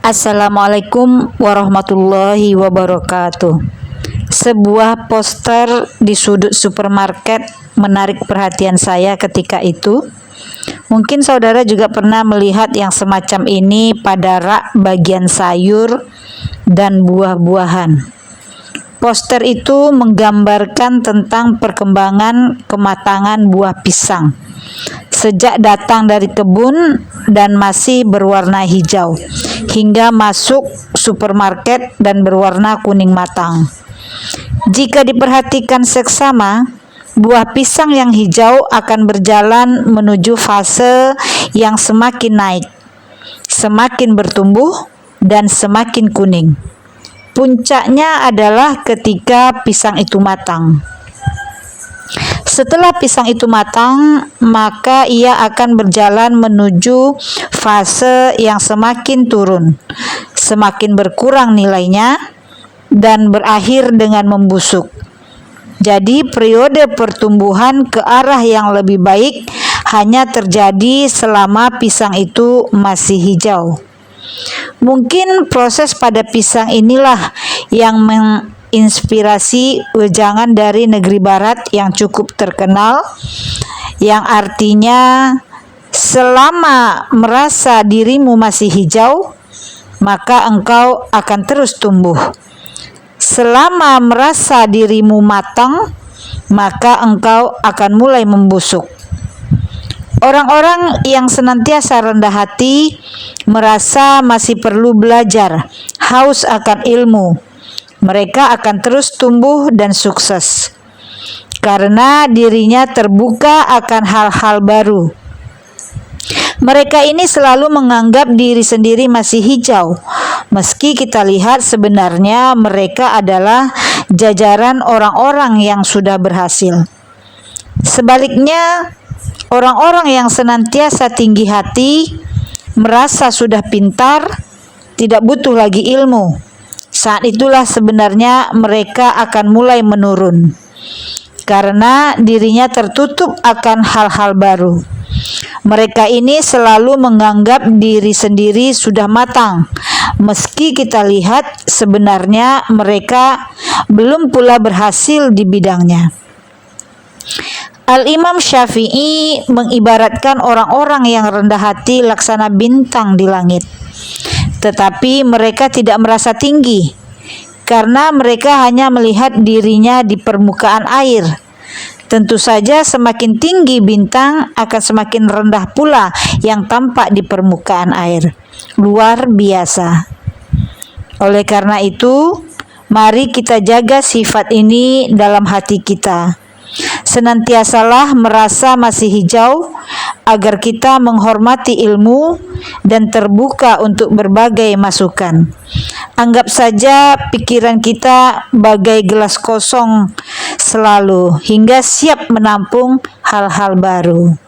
Assalamualaikum warahmatullahi wabarakatuh. Sebuah poster di sudut supermarket menarik perhatian saya ketika itu. Mungkin saudara juga pernah melihat yang semacam ini pada rak bagian sayur dan buah-buahan. Poster itu menggambarkan tentang perkembangan kematangan buah pisang sejak datang dari kebun dan masih berwarna hijau hingga masuk supermarket dan berwarna kuning matang. Jika diperhatikan seksama, buah pisang yang hijau akan berjalan menuju fase yang semakin naik, semakin bertumbuh, dan semakin kuning. Puncaknya adalah ketika pisang itu matang. Setelah pisang itu matang, maka ia akan berjalan menuju fase yang semakin turun, semakin berkurang nilainya, dan berakhir dengan membusuk. Jadi periode pertumbuhan ke arah yang lebih baik hanya terjadi selama pisang itu masih hijau. Mungkin proses pada pisang inilah yang menginspirasi wejangan dari negeri barat yang cukup terkenal, yang artinya selama merasa dirimu masih hijau, maka engkau akan terus tumbuh. Selama merasa dirimu matang, maka engkau akan mulai membusuk. Orang-orang yang senantiasa rendah hati merasa masih perlu belajar, haus akan ilmu. Mereka akan terus tumbuh dan sukses karena dirinya terbuka akan hal-hal baru. Mereka ini selalu menganggap diri sendiri masih hijau, meski kita lihat sebenarnya mereka adalah jajaran orang-orang yang sudah berhasil. Sebaliknya, orang-orang yang senantiasa tinggi hati merasa sudah pintar, tidak butuh lagi ilmu. Saat itulah sebenarnya mereka akan mulai menurun, karena dirinya tertutup akan hal-hal baru. Mereka ini selalu menganggap diri sendiri sudah matang, meski kita lihat sebenarnya mereka belum pula berhasil di bidangnya. Al-Imam Syafi'i mengibaratkan orang-orang yang rendah hati laksana bintang di langit. Tetapi mereka tidak merasa tinggi, karena mereka hanya melihat dirinya di permukaan air. Tentu saja semakin tinggi bintang akan semakin rendah pula yang tampak di permukaan air. Luar biasa. Oleh karena itu, mari kita jaga sifat ini dalam hati kita. Senantiasalah merasa masih hijau agar kita menghormati ilmu dan terbuka untuk berbagai masukan. Anggap saja pikiran kita bagai gelas kosong selalu hingga siap menampung hal-hal baru.